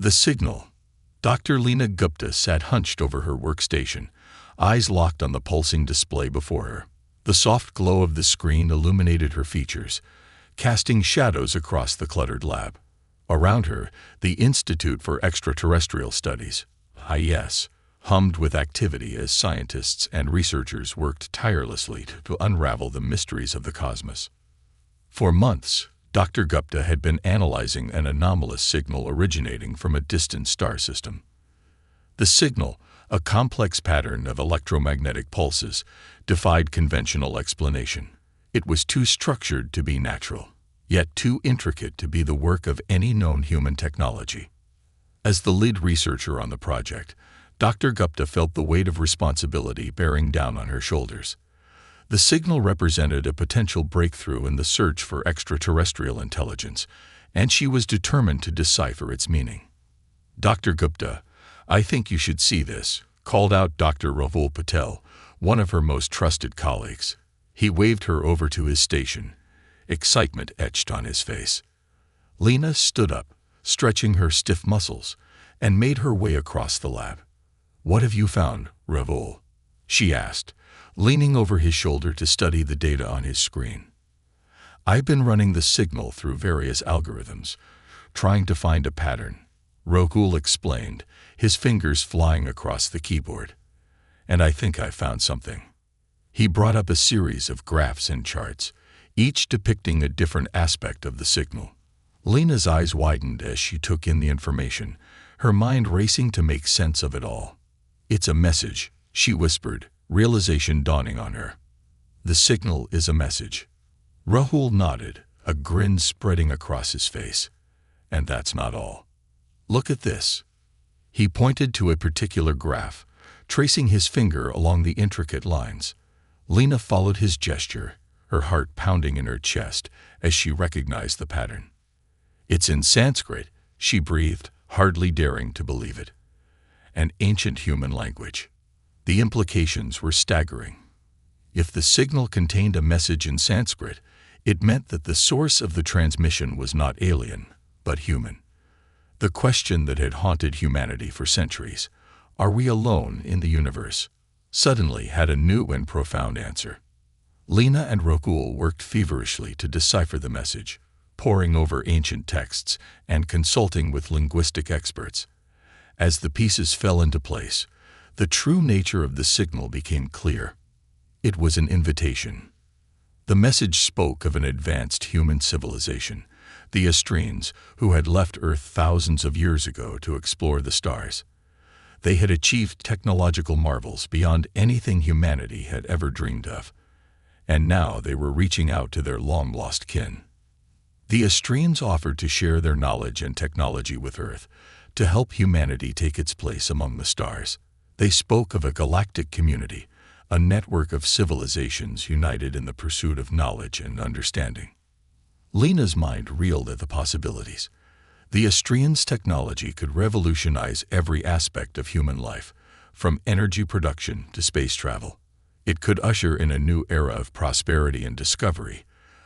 The signal. Dr. Lena Gupta sat hunched over her workstation, eyes locked on the pulsing display before her. The soft glow of the screen illuminated her features, casting shadows across the cluttered lab. Around her, the Institute for Extraterrestrial Studies, IES, hummed with activity as scientists and researchers worked tirelessly to unravel the mysteries of the cosmos. For months, Dr. Gupta had been analyzing an anomalous signal originating from a distant star system. The signal, a complex pattern of electromagnetic pulses, defied conventional explanation. It was too structured to be natural, yet too intricate to be the work of any known human technology. As the lead researcher on the project, Dr. Gupta felt the weight of responsibility bearing down on her shoulders. The signal represented a potential breakthrough in the search for extraterrestrial intelligence, and she was determined to decipher its meaning. "Dr. Gupta, I think you should see this," called out Dr. Rahul Patel, one of her most trusted colleagues. He waved her over to his station, excitement etched on his face. Lena stood up, stretching her stiff muscles, and made her way across the lab. "What have you found, Rahul?" she asked, leaning over his shoulder to study the data on his screen. "I've been running the signal through various algorithms, trying to find a pattern," Rahul explained, his fingers flying across the keyboard. "And I think I found something." He brought up a series of graphs and charts, each depicting a different aspect of the signal. Lena's eyes widened as she took in the information, her mind racing to make sense of it all. "It's a message," she whispered, realization dawning on her. "The signal is a message." Rahul nodded, a grin spreading across his face. "And that's not all. Look at this." He pointed to a particular graph, tracing his finger along the intricate lines. Lena followed his gesture, her heart pounding in her chest as she recognized the pattern. "It's in Sanskrit," she breathed, hardly daring to believe it. An ancient human language. The implications were staggering. If the signal contained a message in Sanskrit, it meant that the source of the transmission was not alien, but human. The question that had haunted humanity for centuries, "Are we alone in the universe?" suddenly had a new and profound answer. Lena and Rahul worked feverishly to decipher the message, poring over ancient texts and consulting with linguistic experts. As the pieces fell into place, the true nature of the signal became clear. It was an invitation. The message spoke of an advanced human civilization, the Astrians, who had left Earth thousands of years ago to explore the stars. They had achieved technological marvels beyond anything humanity had ever dreamed of, and now they were reaching out to their long-lost kin. The Astrians offered to share their knowledge and technology with Earth, to help humanity take its place among the stars. They spoke of a galactic community, a network of civilizations united in the pursuit of knowledge and understanding. Lena's mind reeled at the possibilities. The Astrians' technology could revolutionize every aspect of human life, from energy production to space travel. It could usher in a new era of prosperity and discovery,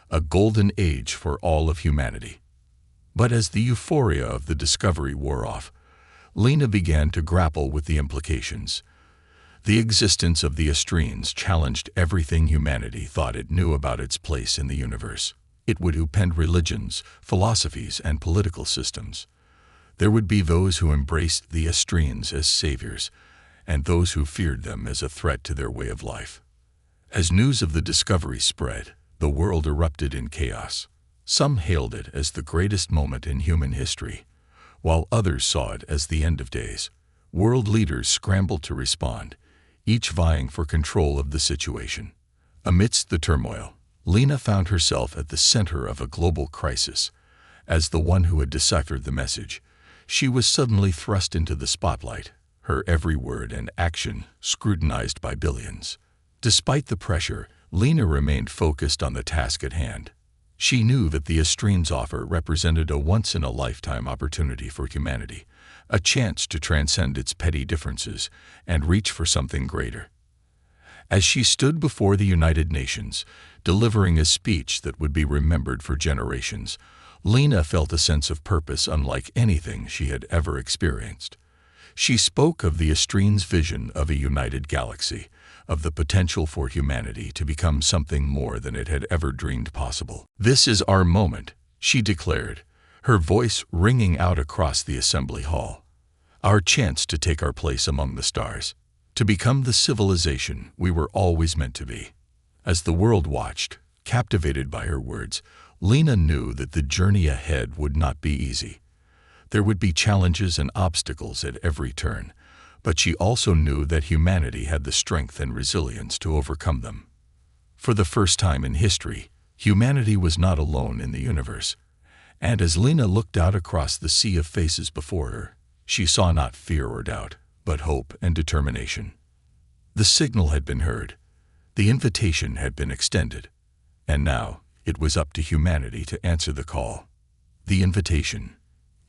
a golden age for all of humanity. But as the euphoria of the discovery wore off, Lena began to grapple with the implications. The existence of the Astrians challenged everything humanity thought it knew about its place in the universe. It would upend religions, philosophies, and political systems. There would be those who embraced the Astrians as saviors, and those who feared them as a threat to their way of life. As news of the discovery spread, the world erupted in chaos. Some hailed it as the greatest moment in human history, while others saw it as the end of days. World leaders scrambled to respond, each vying for control of the situation. Amidst the turmoil, Lena found herself at the center of a global crisis. As the one who had deciphered the message, she was suddenly thrust into the spotlight, her every word and action scrutinized by billions. Despite the pressure, Lena remained focused on the task at hand. She knew that the Astrians' offer represented a once-in-a-lifetime opportunity for humanity, a chance to transcend its petty differences and reach for something greater. As she stood before the United Nations, delivering a speech that would be remembered for generations, Lena felt a sense of purpose unlike anything she had ever experienced. She spoke of the Estrene's vision of a united galaxy, of the potential for humanity to become something more than it had ever dreamed possible. "This is our moment," she declared, her voice ringing out across the assembly hall. "Our chance to take our place among the stars, to become the civilization we were always meant to be." As the world watched, captivated by her words, Lena knew that the journey ahead would not be easy. There would be challenges and obstacles at every turn, but she also knew that humanity had the strength and resilience to overcome them. For the first time in history, humanity was not alone in the universe, and as Lena looked out across the sea of faces before her, she saw not fear or doubt, but hope and determination. The signal had been heard, the invitation had been extended, and now it was up to humanity to answer the call. The invitation.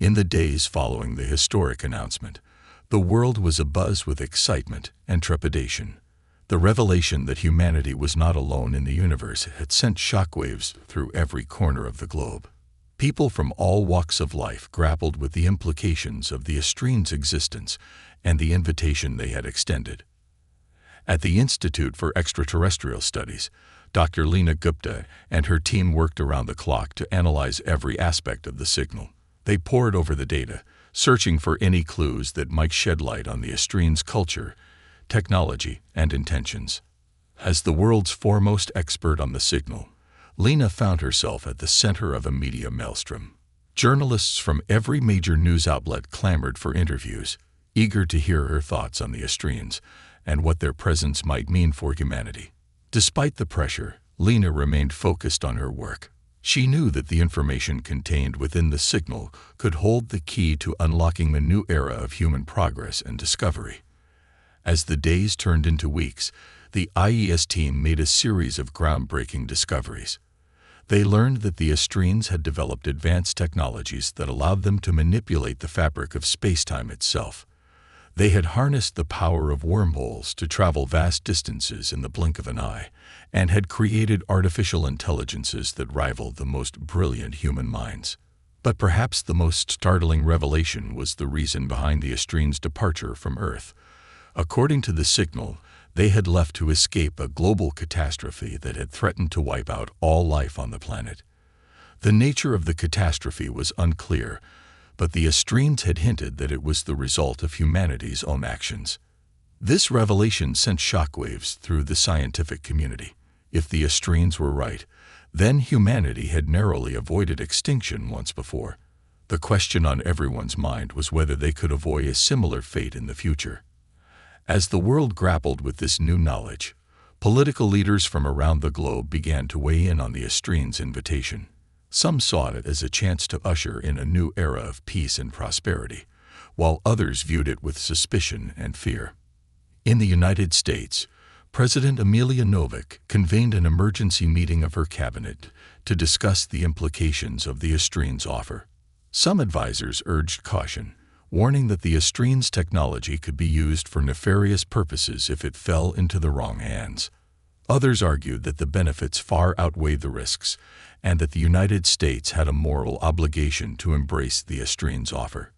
In the days following the historic announcement, the world was abuzz with excitement and trepidation. The revelation that humanity was not alone in the universe had sent shockwaves through every corner of the globe. People from all walks of life grappled with the implications of the Estrene's existence and the invitation they had extended. At the Institute for Extraterrestrial Studies, Dr. Lena Gupta and her team worked around the clock to analyze every aspect of the signal. They pored over the data, searching for any clues that might shed light on the Estrene's culture, technology, and intentions. As the world's foremost expert on the signal, Lena found herself at the center of a media maelstrom. Journalists from every major news outlet clamored for interviews, eager to hear her thoughts on the Estrenes and what their presence might mean for humanity. Despite the pressure, Lena remained focused on her work. She knew that the information contained within the signal could hold the key to unlocking the new era of human progress and discovery. As the days turned into weeks, the IES team made a series of groundbreaking discoveries. They learned that the Estrenes had developed advanced technologies that allowed them to manipulate the fabric of space-time itself. They had harnessed the power of wormholes to travel vast distances in the blink of an eye, and had created artificial intelligences that rivaled the most brilliant human minds. But perhaps the most startling revelation was the reason behind the Estrenes' departure from Earth. According to the signal, they had left to escape a global catastrophe that had threatened to wipe out all life on the planet. The nature of the catastrophe was unclear, but the Estrenes had hinted that it was the result of humanity's own actions. This revelation sent shockwaves through the scientific community. If the Estrenes were right, then humanity had narrowly avoided extinction once before. The question on everyone's mind was whether they could avoid a similar fate in the future. As the world grappled with this new knowledge, political leaders from around the globe began to weigh in on the Estrenes' invitation. Some saw it as a chance to usher in a new era of peace and prosperity, while others viewed it with suspicion and fear. In the United States, President Amelia Novak convened an emergency meeting of her cabinet to discuss the implications of the Estrenes' offer. Some advisors urged caution, warning that the Estrenes' technology could be used for nefarious purposes if it fell into the wrong hands. Others argued that the benefits far outweighed the risks, and that the United States had a moral obligation to embrace the Estrenes' offer.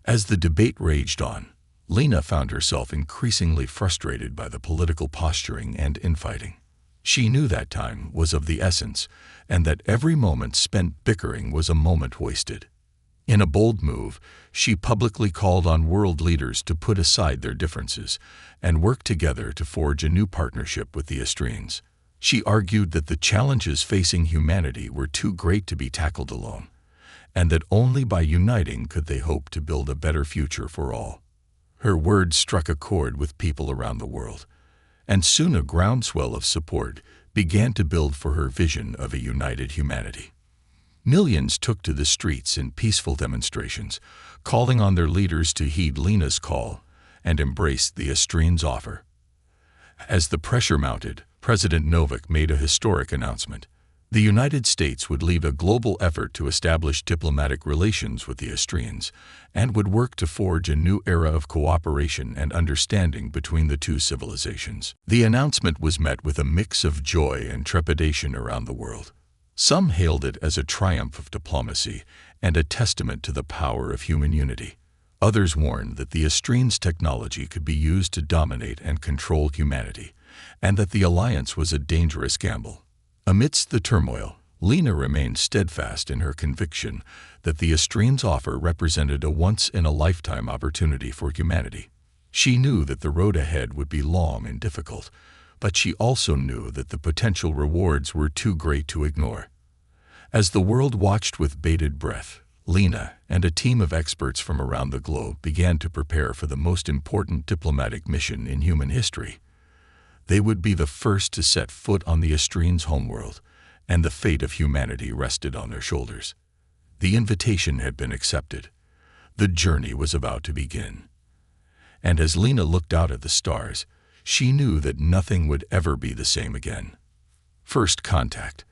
As the debate raged on, Lena found herself increasingly frustrated by the political posturing and infighting. She knew that time was of the essence, and that every moment spent bickering was a moment wasted. In a bold move, she publicly called on world leaders to put aside their differences and work together to forge a new partnership with the Estrenes. She argued that the challenges facing humanity were too great to be tackled alone, and that only by uniting could they hope to build a better future for all. Her words struck a chord with people around the world, and soon a groundswell of support began to build for her vision of a united humanity. Millions took to the streets in peaceful demonstrations, calling on their leaders to heed Lena's call and embrace the Estrenes' offer. As the pressure mounted, President Novak made a historic announcement. The United States would lead a global effort to establish diplomatic relations with the Estrenes and would work to forge a new era of cooperation and understanding between the two civilizations. The announcement was met with a mix of joy and trepidation around the world. Some hailed it as a triumph of diplomacy and a testament to the power of human unity. Others warned that the Estrenes' technology could be used to dominate and control humanity, and that the alliance was a dangerous gamble. Amidst the turmoil, Lena remained steadfast in her conviction that the Estrenes' offer represented a once-in-a-lifetime opportunity for humanity. She knew that the road ahead would be long and difficult, but she also knew that the potential rewards were too great to ignore. As the world watched with bated breath, Lena and a team of experts from around the globe began to prepare for the most important diplomatic mission in human history. They would be the first to set foot on the Estrenes' homeworld, and the fate of humanity rested on their shoulders. The invitation had been accepted. The journey was about to begin. And as Lena looked out at the stars, she knew that nothing would ever be the same again. First contact.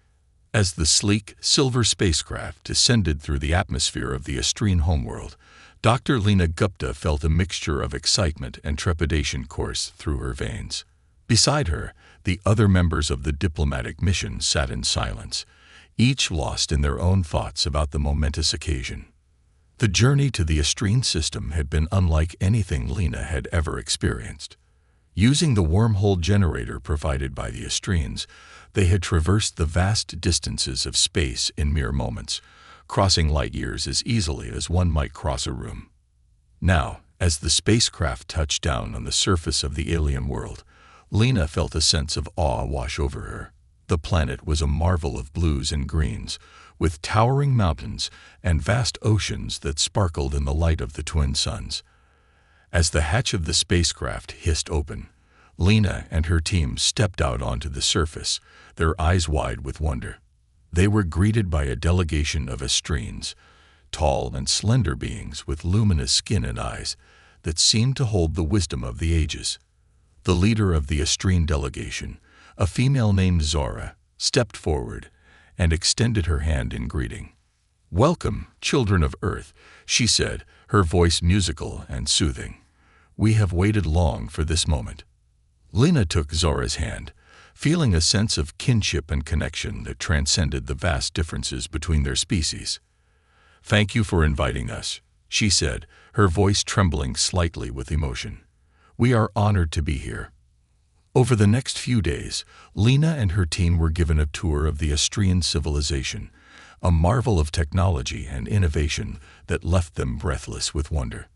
As the sleek, silver spacecraft descended through the atmosphere of the Estrene homeworld, Dr. Lena Gupta felt a mixture of excitement and trepidation course through her veins. Beside her, the other members of the diplomatic mission sat in silence, each lost in their own thoughts about the momentous occasion. The journey to the Estrene system had been unlike anything Lena had ever experienced. Using the wormhole generator provided by the Estrenes, they had traversed the vast distances of space in mere moments, crossing light years as easily as one might cross a room. Now, as the spacecraft touched down on the surface of the alien world, Lena felt a sense of awe wash over her. The planet was a marvel of blues and greens, with towering mountains and vast oceans that sparkled in the light of the twin suns. As the hatch of the spacecraft hissed open, Lena and her team stepped out onto the surface, their eyes wide with wonder. They were greeted by a delegation of Estrenes, tall and slender beings with luminous skin and eyes that seemed to hold the wisdom of the ages. The leader of the Estrene delegation, a female named Zora, stepped forward and extended her hand in greeting. "Welcome, children of Earth," she said, her voice musical and soothing. "We have waited long for this moment." Lena took Zora's hand, feeling a sense of kinship and connection that transcended the vast differences between their species. "Thank you for inviting us," she said, her voice trembling slightly with emotion. "We are honored to be here." Over the next few days, Lena and her team were given a tour of the Estrene civilization, a marvel of technology and innovation that left them breathless with wonder.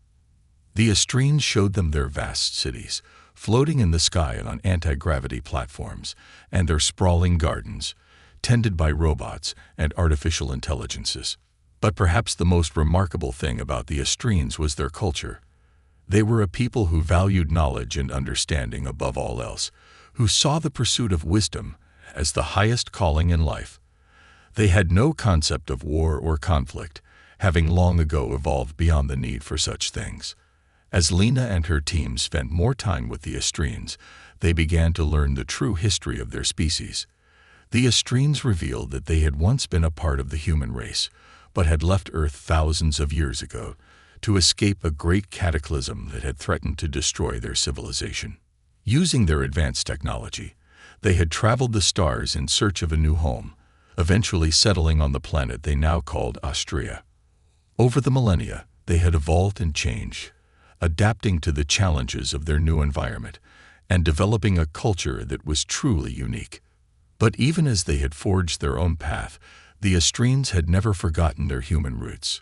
The Estrenes showed them their vast cities, floating in the sky on anti-gravity platforms, and their sprawling gardens, tended by robots and artificial intelligences. But perhaps the most remarkable thing about the Estrenes was their culture. They were a people who valued knowledge and understanding above all else, who saw the pursuit of wisdom as the highest calling in life. They had no concept of war or conflict, having long ago evolved beyond the need for such things. As Lena and her team spent more time with the Estrenes, they began to learn the true history of their species. The Estrenes revealed that they had once been a part of the human race, but had left Earth thousands of years ago to escape a great cataclysm that had threatened to destroy their civilization. Using their advanced technology, they had traveled the stars in search of a new home, eventually settling on the planet they now called Austria. Over the millennia, they had evolved and changed, adapting to the challenges of their new environment and developing a culture that was truly unique. But even as they had forged their own path, the Estrenes had never forgotten their human roots.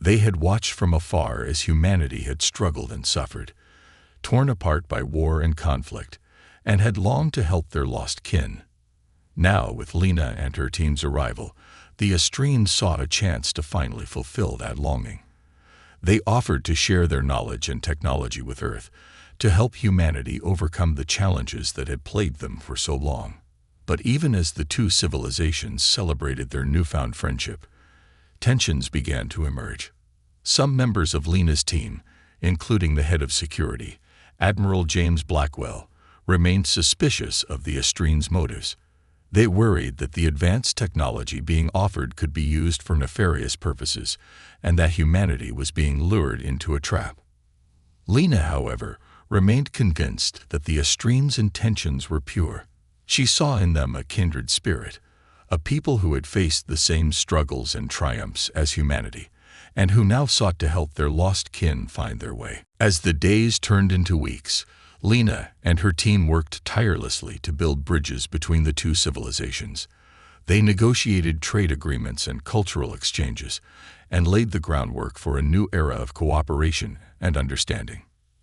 They had watched from afar as humanity had struggled and suffered, torn apart by war and conflict, and had longed to help their lost kin. Now, with Lena and her team's arrival, the Estrenes sought a chance to finally fulfill that longing. They offered to share their knowledge and technology with Earth, to help humanity overcome the challenges that had plagued them for so long. But even as the two civilizations celebrated their newfound friendship, tensions began to emerge. Some members of Lena's team, including the head of security, Admiral James Blackwell, remained suspicious of the Estrenes' motives. They worried that the advanced technology being offered could be used for nefarious purposes, and that humanity was being lured into a trap. Lena, however, remained convinced that the Estrenes' intentions were pure. She saw in them a kindred spirit, a people who had faced the same struggles and triumphs as humanity, and who now sought to help their lost kin find their way. As the days turned into weeks, Lena and her team worked tirelessly to build bridges between the two civilizations. They negotiated trade agreements and cultural exchanges, and laid the groundwork for a new era of cooperation and understanding.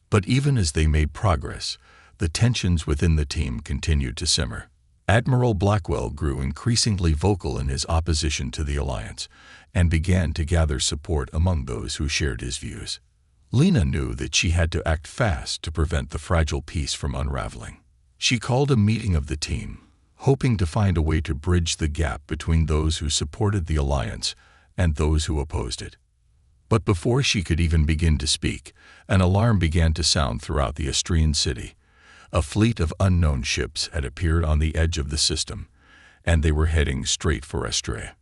But even as they made progress, the tensions within the team continued to simmer. Admiral Blackwell grew increasingly vocal in his opposition to the alliance, and began to gather support among those who shared his views. Lena knew that she had to act fast to prevent the fragile peace from unraveling. She called a meeting of the team, hoping to find a way to bridge the gap between those who supported the alliance and those who opposed it. But before she could even begin to speak, an alarm began to sound throughout the Astrian city. A fleet of unknown ships had appeared on the edge of the system, and they were heading straight for Astrea.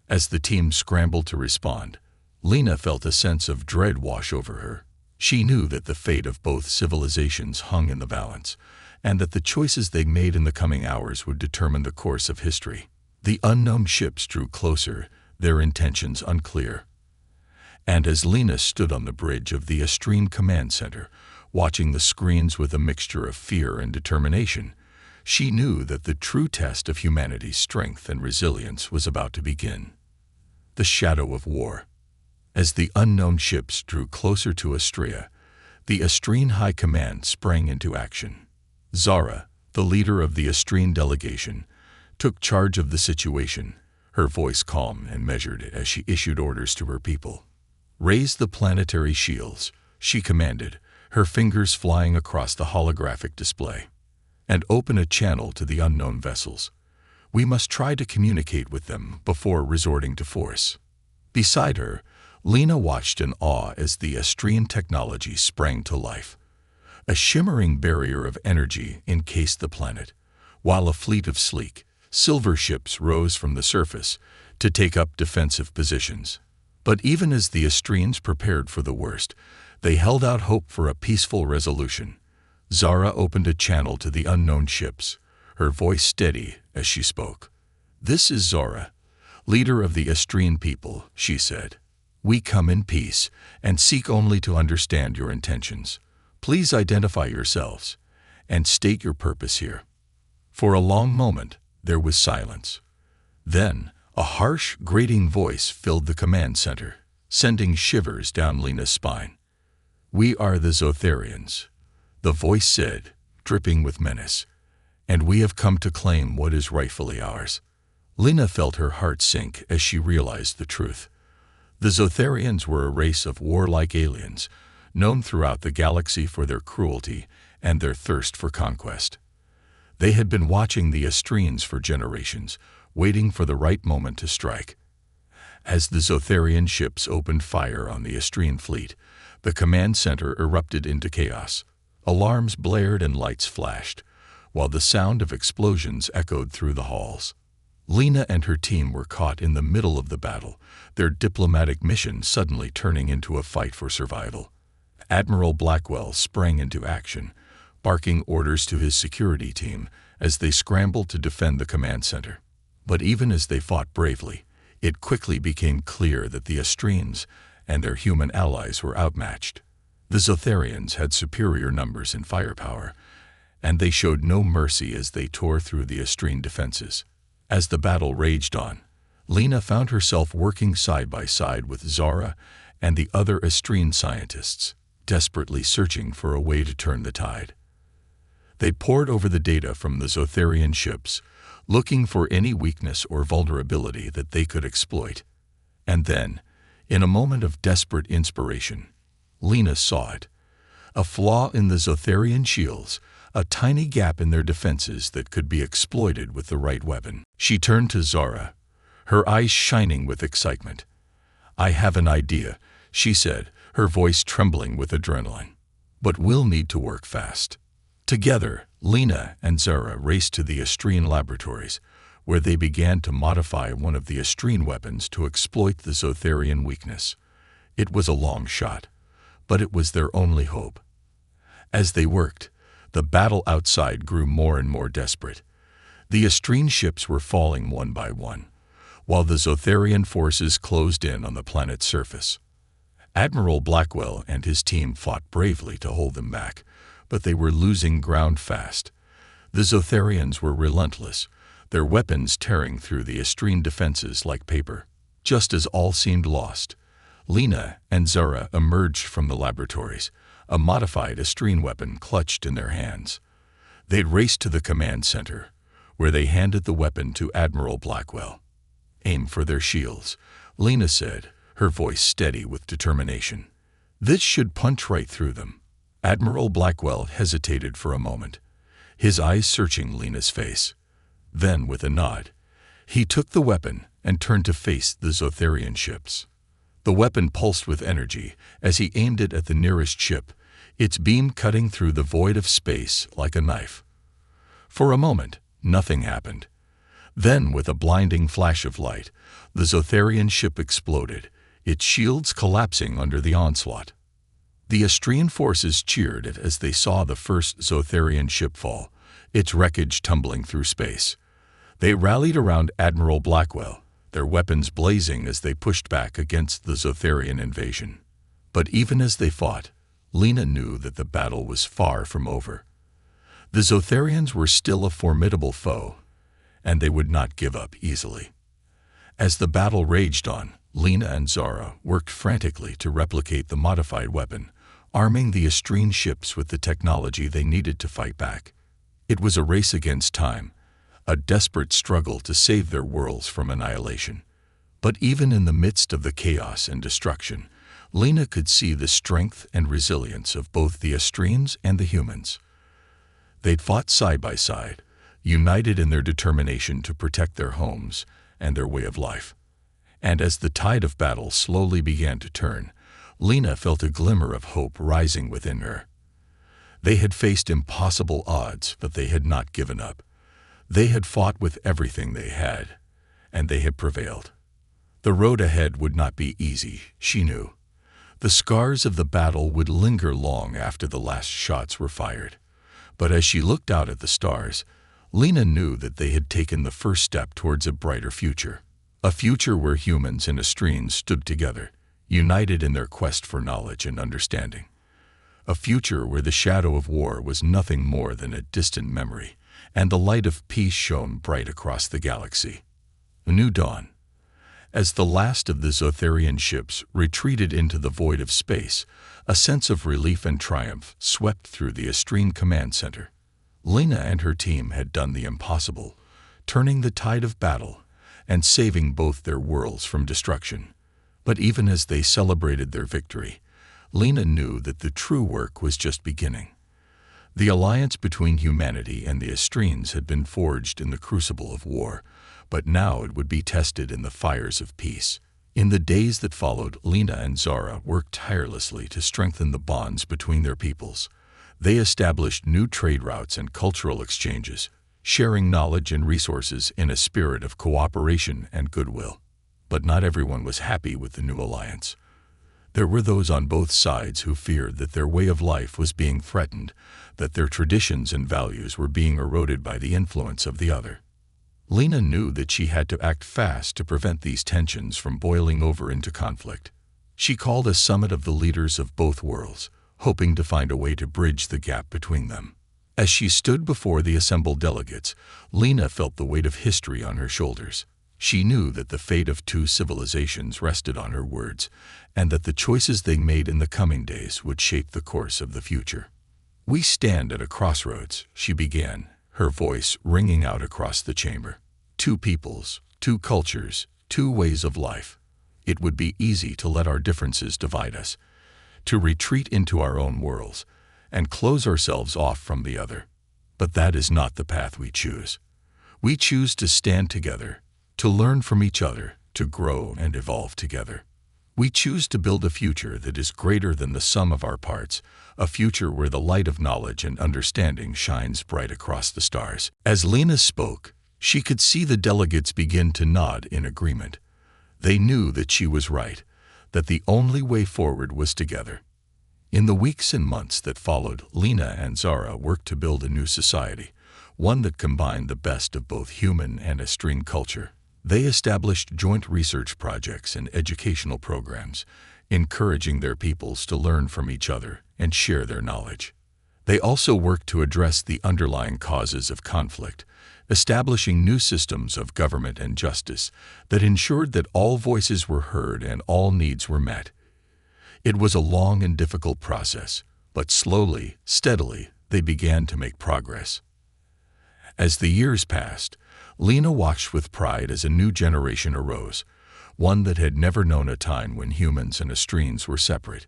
As the team scrambled to respond, Lena felt a sense of dread wash over her. She knew that the fate of both civilizations hung in the balance, and that the choices they made in the coming hours would determine the course of history. The unknown ships drew closer, their intentions unclear. And as Lena stood on the bridge of the Astrian Command Center, watching the screens with a mixture of fear and determination, she knew that the true test of humanity's strength and resilience was about to begin. The shadow of war. As the unknown ships drew closer to Astrea, the Astrian High Command sprang into action. Zara, the leader of the Astrian delegation, took charge of the situation, her voice calm and measured as she issued orders to her people. "Raise the planetary shields," she commanded, her fingers flying across the holographic display. "And open a channel to the unknown vessels. We must try to communicate with them before resorting to force." Beside her, Lena watched in awe as the Astrian technology sprang to life. A shimmering barrier of energy encased the planet, while a fleet of sleek, silver ships rose from the surface to take up defensive positions. But even as the Astrians prepared for the worst, they held out hope for a peaceful resolution. Zara opened a channel to the unknown ships, her voice steady as she spoke. "This is Zara, leader of the Astrian people," she said. "We come in peace and seek only to understand your intentions. Please identify yourselves and state your purpose here." For a long moment, there was silence. Then, a harsh, grating voice filled the command center, sending shivers down Lena's spine. "We are the Zotharians," the voice said, dripping with menace, "and we have come to claim what is rightfully ours." Lena felt her heart sink as she realized the truth. The Zotharians were a race of warlike aliens, known throughout the galaxy for their cruelty and their thirst for conquest. They had been watching the Astrians for generations, waiting for the right moment to strike. As the Zotharian ships opened fire on the Astrian fleet, the command center erupted into chaos. Alarms blared and lights flashed, while the sound of explosions echoed through the halls. Lena and her team were caught in the middle of the battle, their diplomatic mission suddenly turning into a fight for survival. Admiral Blackwell sprang into action, barking orders to his security team as they scrambled to defend the command center. But even as they fought bravely, it quickly became clear that the Astrians and their human allies were outmatched. The Zotharians had superior numbers and firepower, and they showed no mercy as they tore through the Astrian defenses. As the battle raged on, Lena found herself working side by side with Zara and the other Astrian scientists, desperately searching for a way to turn the tide. They pored over the data from the Zotharian ships, looking for any weakness or vulnerability that they could exploit. And then, in a moment of desperate inspiration, Lena saw it. A flaw in the Zotharian shields, a tiny gap in their defenses that could be exploited with the right weapon. She turned to Zara, her eyes shining with excitement. "I have an idea," she said, her voice trembling with adrenaline. "But we'll need to work fast." Together, Lena and Zara raced to the Astrian laboratories, where they began to modify one of the Astrian weapons to exploit the Zotharian weakness. It was a long shot, but it was their only hope. As they worked, the battle outside grew more and more desperate. The Astrine ships were falling one by one, while the Zotharian forces closed in on the planet's surface. Admiral Blackwell and his team fought bravely to hold them back, but they were losing ground fast. The Zotharians were relentless, their weapons tearing through the Astrine defenses like paper. Just as all seemed lost, Lena and Zara emerged from the laboratories, a modified Astrine weapon clutched in their hands. They'd raced to the command center, where they handed the weapon to Admiral Blackwell. "Aim for their shields," Lena said, her voice steady with determination. "This should punch right through them." Admiral Blackwell hesitated for a moment, his eyes searching Lena's face. Then, with a nod, he took the weapon and turned to face the Zotharian ships. The weapon pulsed with energy as he aimed it at the nearest ship, its beam cutting through the void of space like a knife. For a moment, nothing happened. Then, with a blinding flash of light, the Zotharian ship exploded, its shields collapsing under the onslaught. The Astrian forces cheered as they saw the first Zotharian ship fall, its wreckage tumbling through space. They rallied around Admiral Blackwell, their weapons blazing as they pushed back against the Zotharian invasion. But even as they fought, Lena knew that the battle was far from over. The Zotharians were still a formidable foe, and they would not give up easily. As the battle raged on, Lena and Zara worked frantically to replicate the modified weapon, arming the Astrine ships with the technology they needed to fight back. It was a race against time, a desperate struggle to save their worlds from annihilation. But even in the midst of the chaos and destruction, Lena could see the strength and resilience of both the Astrines and the humans. They'd fought side by side, united in their determination to protect their homes and their way of life. And as the tide of battle slowly began to turn, Lena felt a glimmer of hope rising within her. They had faced impossible odds, but they had not given up. They had fought with everything they had, and they had prevailed. The road ahead would not be easy, she knew. The scars of the battle would linger long after the last shots were fired. But as she looked out at the stars, Lena knew that they had taken the first step towards a brighter future. A future where humans and Astrines stood together, united in their quest for knowledge and understanding. A future where the shadow of war was nothing more than a distant memory, and the light of peace shone bright across the galaxy. A new dawn. As the last of the Zotharian ships retreated into the void of space, a sense of relief and triumph swept through the Astrine command center. Lena and her team had done the impossible, turning the tide of battle and saving both their worlds from destruction. But even as they celebrated their victory, Lena knew that the true work was just beginning. The alliance between humanity and the Astrines had been forged in the crucible of war, but now it would be tested in the fires of peace. In the days that followed, Lena and Zara worked tirelessly to strengthen the bonds between their peoples. They established new trade routes and cultural exchanges, sharing knowledge and resources in a spirit of cooperation and goodwill. But not everyone was happy with the new alliance. There were those on both sides who feared that their way of life was being threatened, that their traditions and values were being eroded by the influence of the other. Lena knew that she had to act fast to prevent these tensions from boiling over into conflict. She called a summit of the leaders of both worlds, hoping to find a way to bridge the gap between them. As she stood before the assembled delegates, Lena felt the weight of history on her shoulders. She knew that the fate of two civilizations rested on her words, and that the choices they made in the coming days would shape the course of the future. "We stand at a crossroads," she began, her voice ringing out across the chamber. "Two peoples, two cultures, two ways of life. It would be easy to let our differences divide us, to retreat into our own worlds, and close ourselves off from the other. But that is not the path we choose. We choose to stand together, to learn from each other, to grow and evolve together. We choose to build a future that is greater than the sum of our parts, a future where the light of knowledge and understanding shines bright across the stars." As Lena spoke, she could see the delegates begin to nod in agreement. They knew that she was right, that the only way forward was together. In the weeks and months that followed, Lena and Zara worked to build a new society, one that combined the best of both human and Astrine culture. They established joint research projects and educational programs, encouraging their peoples to learn from each other and share their knowledge. They also worked to address the underlying causes of conflict, establishing new systems of government and justice that ensured that all voices were heard and all needs were met. It was a long and difficult process, but slowly, steadily, they began to make progress. As the years passed, Lena watched with pride as a new generation arose, one that had never known a time when humans and Astrines were separate.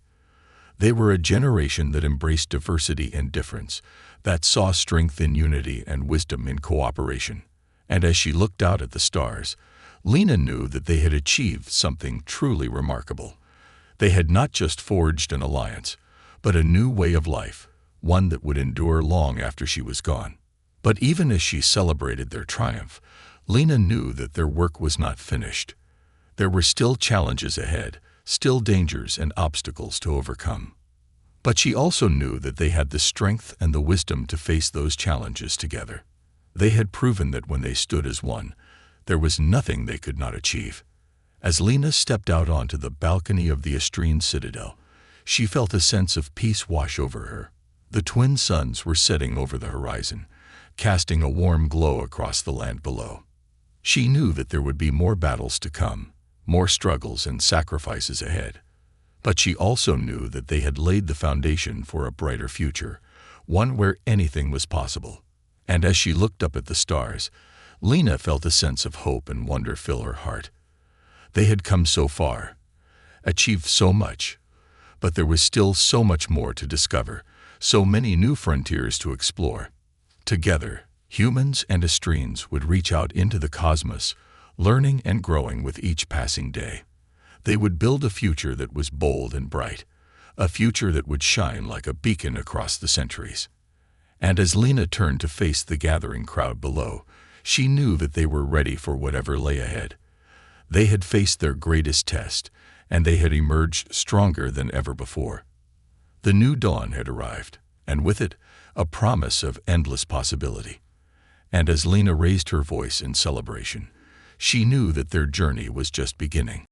They were a generation that embraced diversity and difference, that saw strength in unity and wisdom in cooperation. And as she looked out at the stars, Lena knew that they had achieved something truly remarkable. They had not just forged an alliance, but a new way of life, one that would endure long after she was gone. But even as she celebrated their triumph, Lena knew that their work was not finished. There were still challenges ahead, still dangers and obstacles to overcome. But she also knew that they had the strength and the wisdom to face those challenges together. They had proven that when they stood as one, there was nothing they could not achieve. As Lena stepped out onto the balcony of the Astrine citadel, she felt a sense of peace wash over her. The twin suns were setting over the horizon, casting a warm glow across the land below. She knew that there would be more battles to come, more struggles and sacrifices ahead. But she also knew that they had laid the foundation for a brighter future, one where anything was possible. And as she looked up at the stars, Lena felt a sense of hope and wonder fill her heart. They had come so far, achieved so much, but there was still so much more to discover, so many new frontiers to explore. Together, humans and Astrines would reach out into the cosmos, learning and growing with each passing day. They would build a future that was bold and bright, a future that would shine like a beacon across the centuries. And as Lena turned to face the gathering crowd below, she knew that they were ready for whatever lay ahead. They had faced their greatest test, and they had emerged stronger than ever before. The new dawn had arrived, and with it, a promise of endless possibility. And as Lena raised her voice in celebration, she knew that their journey was just beginning.